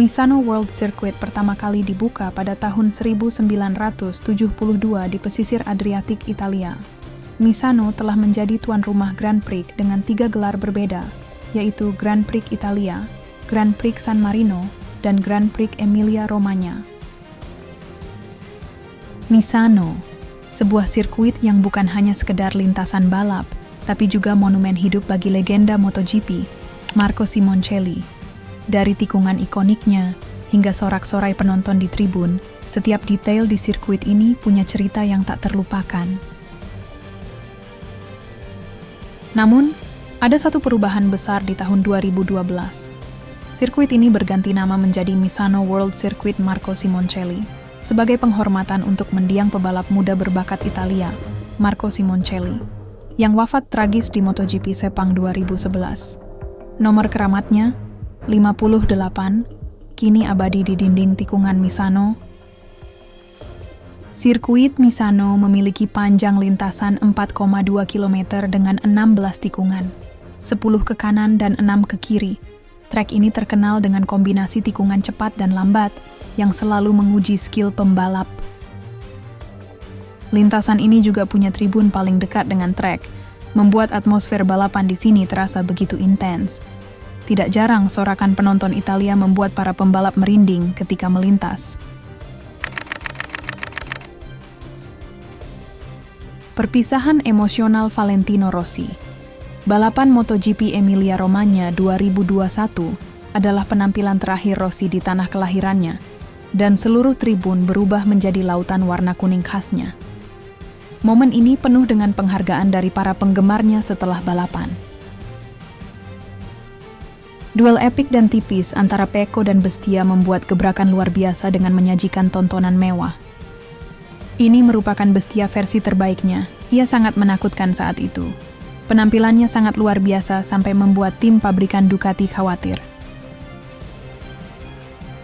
Misano World Circuit pertama kali dibuka pada tahun 1972 di pesisir Adriatik, Italia. Misano telah menjadi tuan rumah Grand Prix dengan 3 gelar berbeda, yaitu Grand Prix Italia, Grand Prix San Marino, dan Grand Prix Emilia-Romagna. Misano, sebuah sirkuit yang bukan hanya sekedar lintasan balap, tapi juga monumen hidup bagi legenda MotoGP, Marco Simoncelli. Dari tikungan ikoniknya hingga sorak-sorai penonton di tribun, setiap detail di sirkuit ini punya cerita yang tak terlupakan. Namun, ada satu perubahan besar di tahun 2012. Sirkuit ini berganti nama menjadi Misano World Circuit Marco Simoncelli, sebagai penghormatan untuk mendiang pebalap muda berbakat Italia, Marco Simoncelli, yang wafat tragis di MotoGP Sepang 2011. Nomor keramatnya 58, kini abadi di dinding tikungan Misano. Sirkuit Misano memiliki panjang lintasan 4,2 km dengan 16 tikungan, 10 ke kanan dan 6 ke kiri. Trek ini terkenal dengan kombinasi tikungan cepat dan lambat yang selalu menguji skill pembalap. Lintasan ini juga punya tribun paling dekat dengan trek, membuat atmosfer balapan di sini terasa begitu intens. Tidak jarang sorakan penonton Italia membuat para pembalap merinding ketika melintas. Perpisahan emosional Valentino Rossi. Balapan MotoGP Emilia-Romagna 2021 adalah penampilan terakhir Rossi di tanah kelahirannya, dan seluruh tribun berubah menjadi lautan warna kuning khasnya. Momen ini penuh dengan penghargaan dari para penggemarnya setelah balapan. Duel epik dan tipis antara Pecco dan Bestia membuat gebrakan luar biasa dengan menyajikan tontonan mewah. Ini merupakan Bestia versi terbaiknya. Ia sangat menakutkan saat itu. Penampilannya sangat luar biasa sampai membuat tim pabrikan Ducati khawatir.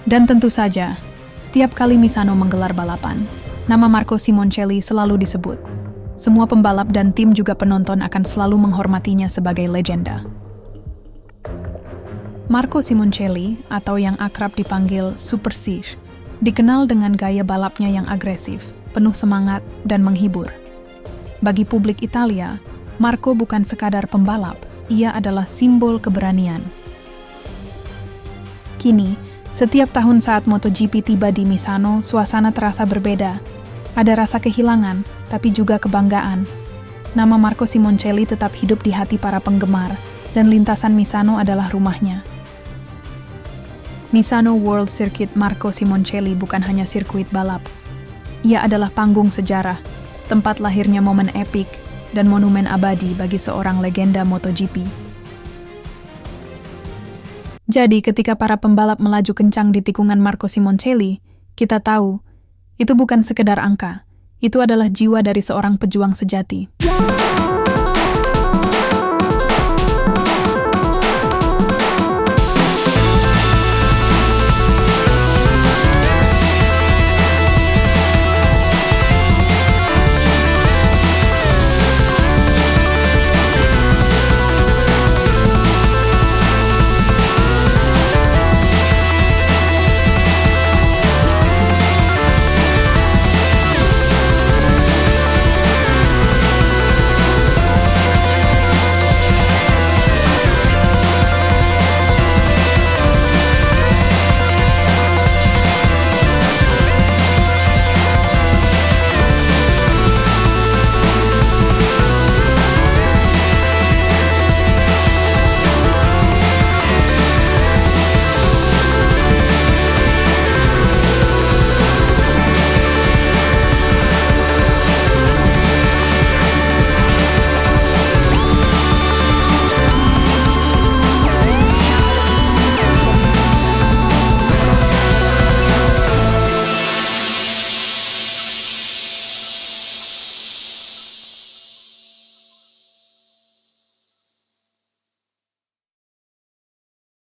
Dan tentu saja, setiap kali Misano menggelar balapan, nama Marco Simoncelli selalu disebut. Semua pembalap dan tim juga penonton akan selalu menghormatinya sebagai legenda. Marco Simoncelli, atau yang akrab dipanggil Super C, dikenal dengan gaya balapnya yang agresif, penuh semangat, dan menghibur. Bagi publik Italia, Marco bukan sekadar pembalap, ia adalah simbol keberanian. Kini, setiap tahun saat MotoGP tiba di Misano, suasana terasa berbeda. Ada rasa kehilangan, tapi juga kebanggaan. Nama Marco Simoncelli tetap hidup di hati para penggemar, dan lintasan Misano adalah rumahnya. Misano World Circuit Marco Simoncelli bukan hanya sirkuit balap. Ia adalah panggung sejarah, tempat lahirnya momen epik, dan monumen abadi bagi seorang legenda MotoGP. Jadi, ketika para pembalap melaju kencang di tikungan Marco Simoncelli, kita tahu, itu bukan sekedar angka, itu adalah jiwa dari seorang pejuang sejati.